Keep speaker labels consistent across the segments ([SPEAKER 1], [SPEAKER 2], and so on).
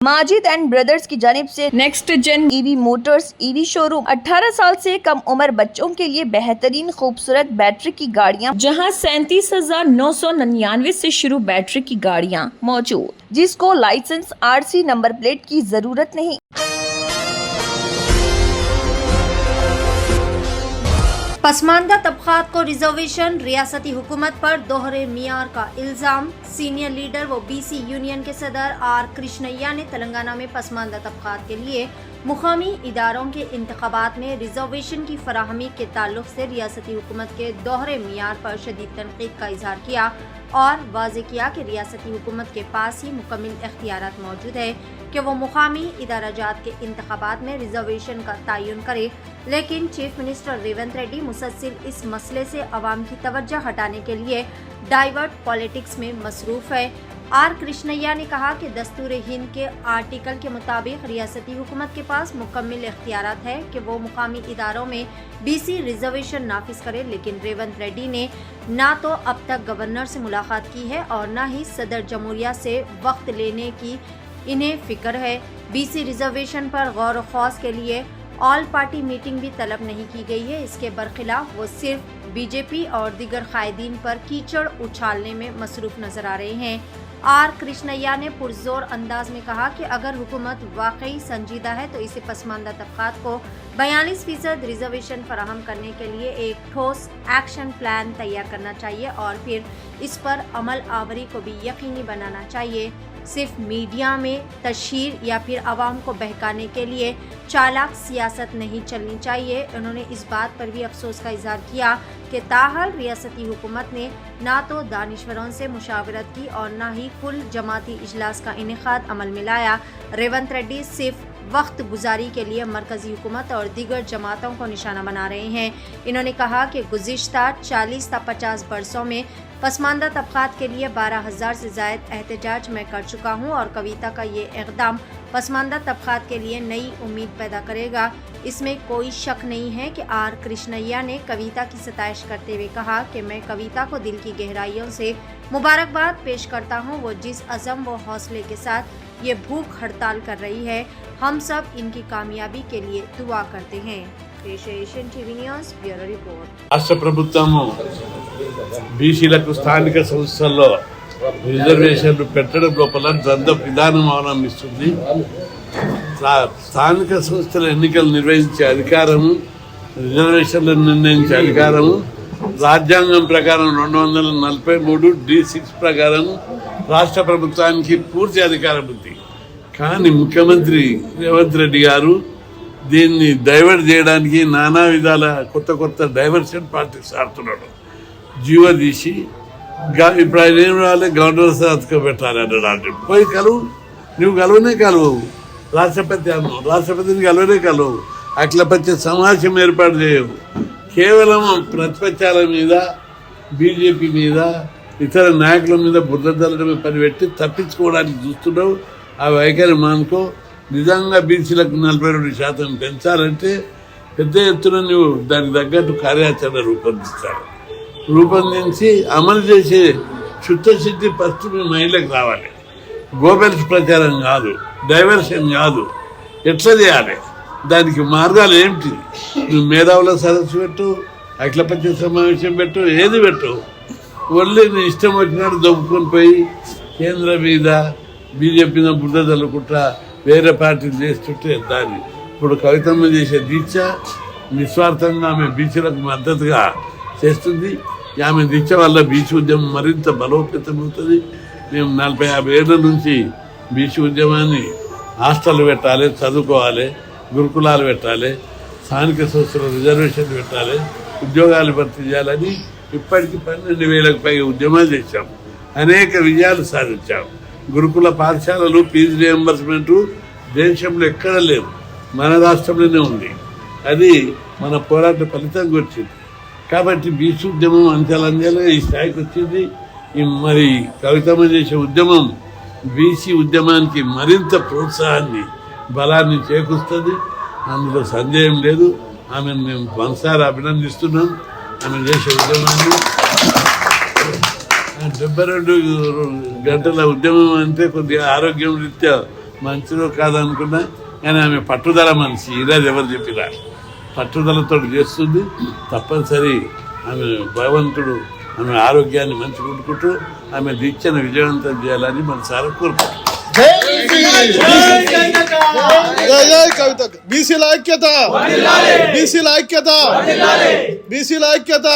[SPEAKER 1] Majid and brothers की जानिब से next gen EV motors EV showroom 18 साल से कम उम्र बच्चों के लिए बेहतरीन खूबसूरत बैटरी की गाड़ियां, जहां 37,999 से शुरू बैटरी की गाड़ियां मौजूद, जिसको लाइसेंस आरसी नंबर प्लेट की जरूरत नहीं।
[SPEAKER 2] पसमानदा तबकात को रिजर्वेशन, रियासती हुकूमत पर दोहरे मियार का इल्ज़ाम। सीनियर लीडर व बीसी यूनियन के सदर आर कृष्णैया ने तेलंगाना में पसमानदा तबकात के लिए मुकामी इदारों के इंतखाबात में रिजर्वेशन की फराहमी के ताल्लुक से रियासती हुकूमत के दोहरे मियार पर शदीद तनकीद का इजहार किया और वाज़ेह किया कि रियासती हुकूमत के पास ही मुकम्मल इख्तियारात मौजूद है कि वो मुकामी इदाराजात के इंतखाबात में रिजर्वेशन का तयन करे, लेकिन चीफ मिनिस्टर रेवंत रेड्डी मुसलसल इस मसले से अवाम की तवज्जो हटाने के लिए डाइवर्ट पॉलिटिक्स में मसरूफ़ है। आर कृष्णैया ने कहा कि दस्तूर हिंद के आर्टिकल के मुताबिक रियासती हुकूमत के पास मुकम्मल इख्तियारात है कि वो मुकामी इदारों में बीसी रिजर्वेशन नाफिज करे, लेकिन रेवंत रेड्डी ने ना तो अब तक गवर्नर से मुलाकात की है और ना ही सदर जमहूरिया से वक्त लेने की इन्हें फिक्र है। बीसी रिजर्वेशन पर गौर खौस के लिए ऑल पार्टी मीटिंग भी तलब नहीं की गई है। इसके बरखिलाफ वो सिर्फ बीजेपी और दीगर कायदीन पर कीचड़ उछालने में मसरूफ नजर आ रहे हैं। आर कृष्णैया ने पुरजोर अंदाज में कहा कि अगर हुकूमत वाकई संजीदा है तो इसे पसमानदा तबकात को 42% रिजर्वेशन फराहम करने के लिए एक ठोस एक्शन प्लान तैयार करना चाहिए और फिर इस पर अमल आवरी को भी यकीनी बनाना चाहिए। सिर्फ मीडिया में तशहीर या फिर आवाम को बहकाने के लिए चालाक सियासत नहीं चलनी चाहिए। उन्होंने इस बात पर भी अफसोस का इजहार किया कि ताहल रियासती हुकूमत ने ना तो दानिश्वरों से मुशावरत की और ना ही कुल जमाती इजलास का इनेकाद अमल में लाया। रेवंत रेड्डी सिर्फ वक्त गुजारी के लिए मरकजी हुकूमत और दीगर जमातों को निशाना बना रहे हैं। इन्होंने कहा कि गुज़िश्ता 40 या 50 बरसों में पसमानदा तबकात के लिए 12,000 से ज़ायद एहतजाज मैं कर चुका हूँ और कविता का ये इक़दाम पसमानदा तबकात के लिए नई उम्मीद पैदा करेगा। इसमें कोई शक नहीं है कि आर कृष्णैया ने कविता की सताइश करते हुए कहा कि मैं कविता को दिल की गहराइयों से मुबारकबाद पेश करता हूँ। वो जिस अज़म व हौसले के साथ ये भूख हड़ताल कर रही है, हम सब इनकी कामयाबी के लिए दुआ करते हैं। Asian TV news bureau report.
[SPEAKER 3] రాష్ట్ర ప్రభుత్వము బీసీలకు స్థానిక సంస్థల్లో రిజర్వేషన్లు పెట్టడం లోపల ద్వంద్వ విధానం అవలంబిస్తుంది. స్థానిక సంస్థల ఎన్నికలు నిర్వహించే అధికారము, రిజర్వేషన్లను నిర్ణయించే అధికారము రాజ్యాంగం ప్రకారం 243 D6 ప్రకారం రాష్ట్ర ప్రభుత్వానికి పూర్తి అధికారం ఉంది. కానీ ముఖ్యమంత్రి రేవంత్ రెడ్డి గారు దీన్ని డైవర్ట్ చేయడానికి నానా విధాల కొత్త డైవర్షన్ పాలిటిక్స్ ఆడుతున్నాడు. జీవో తీసి ఇప్పుడు ఆయన ఏం రావాలి, గవర్నర్ సంతకం పెట్టాలి అన్నాడు. పోయి కలువు, నువ్వు కలువనే కలువు, రాష్ట్రపతిని కలువనే కలువు, అఖిలపక్ష సమావేశం ఏర్పాటు చేయవు. కేవలం ప్రతిపక్షాల మీద, బీజేపీ మీద, ఇతర నాయకుల మీద బురద జల్లడమే పని పెట్టి తప్పించుకోవడానికి చూస్తున్నావు. ఆ వైఖరి మానుకో. నిజంగా బీసీలకు 42% పెంచాలంటే పెద్ద ఎత్తున నువ్వు దానికి తగ్గట్టు కార్యాచరణ రూపొందించి అమలు చేసే చిత్తశుద్ధి ఫస్ట్ మీ మైండ్లోకి రావాలి. గోబెల్స్ ప్రచారం కాదు, డైవర్షన్ కాదు. ఎట్లా చేయాలి, దానికి మార్గాలు ఏమిటి? నువ్వు మేధావుల సదస్సు పెట్టు, అఖిలపక్ష సమావేశం పెట్టు, ఏది పెట్టు. ఒళ్ళి నీ ఇష్టం వచ్చినట్టు దొబ్బుకొని పోయి కేంద్ర మీద బీజేపీ మీద బుద్ధ చల్లుకుంటా వేరే పార్టీలు చేస్తుంటే దాన్ని ఇప్పుడు కవితమ్మ చేసే దీక్ష నిస్వార్థంగా ఆమె బీసీలకు మద్దతుగా చేస్తుంది. ఆమె దీక్ష వల్ల బీసీ ఉద్యమం మరింత బలోపేతమవుతుంది. మేము 40-50 ఏళ్ళ నుంచి బీసీ ఉద్యమాన్ని హాస్టల్ పెట్టాలి, చదువుకోవాలి, గురుకులాలు పెట్టాలి, స్థానిక సంస్థల రిజర్వేషన్లు పెట్టాలి, ఉద్యోగాలు భర్తీ చేయాలని ఇప్పటికీ 12,000కు పైగా ఉద్యమాలు చేశాం. అనేక విజయాలు సాధించాం. గురుకుల పాఠశాలలు ఫీజు రియంబర్స్మెంట్ దేశంలో ఎక్కడ లేదు, మన రాష్ట్రంలోనే ఉంది. అది మన పోరాట ఫలితంగా వచ్చింది. కాబట్టి బీసీ ఉద్యమం అంచెలంచెలుగా ఈ స్థాయికి వచ్చింది. మరి కవితమ్మ చేసే ఉద్యమం బీసీ ఉద్యమానికి మరింత ప్రోత్సాహాన్ని, బలాన్ని చేకూరుస్తుంది. అందులో సందేహం లేదు. ఆమెను మేము మనసారా అభినందిస్తున్నాం. ఆమె చేసే ఉద్యమాన్ని 72 గంటల ఉద్యమం అంటే కొద్దిగా ఆరోగ్యం రీత్యా మంచిదో కాదనుకున్నా కానీ ఆమె పట్టుదల మనిషి. ఈరోజు ఎవరు చెప్పిరా, పట్టుదలతో చేస్తుంది. తప్పనిసరి ఆమె భగవంతుడు ఆమె ఆరోగ్యాన్ని మంచి కొట్టుకుంటూ ఆమె దీక్షను విజయవంతం చేయాలని మనసారా కోరుకుంటున్నాం.
[SPEAKER 4] జై జై కవిత. బీసీల ఐక్యత, బీసీల ఐక్యత, బీసీల ఐక్యత.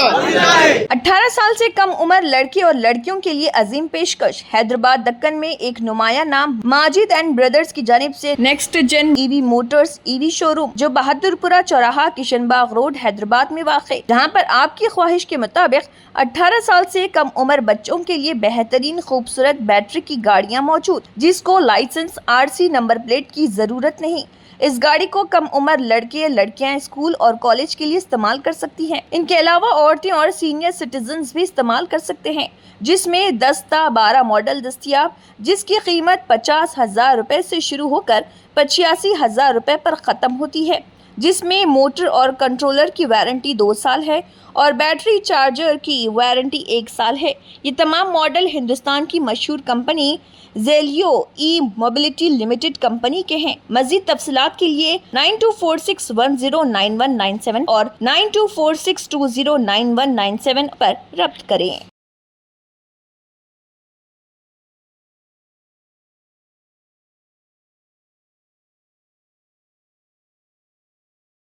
[SPEAKER 1] 18 साल से कम उम्र लड़के और लड़कियों के लिए अजीम पेशकश। हैदराबाद दक्कन में एक नुमाया नाम माजिद एंड ब्रदर्स की जानिब से next gen EV motors EV showroom जो बहादुरपुरा चौराहा किशनबाग रोड हैदराबाद में वाक़, जहां पर आपकी ख्वाहिश के मुताबिक 18 साल से कम उम्र बच्चों के लिए बेहतरीन खूबसूरत बैटरी की गाड़ियां मौजूद, जिसको लाइसेंस आरसी नंबर प्लेट की जरूरत नहीं। इस गाड़ी को कम उम्र लड़के लड़कियां स्कूल और कॉलेज के लिए इस्तेमाल कर सकती हैं। इनके अलावा औरतें और सीनियर सिटीजन्स भी इस्तेमाल कर सकते हैं, जिसमें 10-12 मॉडल दस्तियाब, जिसकी कीमत 50,000 रुपए से शुरू होकर 85,000 रुपए पर ख़त्म होती है, जिसमें मोटर और कंट्रोलर की वारंटी 2 साल है और बैटरी चार्जर की वारंटी 1 साल है। ये तमाम मॉडल हिंदुस्तान की मशहूर कंपनी जेलियो ई मोबिलिटी लिमिटेड कंपनी के हैं। मजीद तफसीलात के लिए 9246109197 और 9246209197 पर रब्त करें।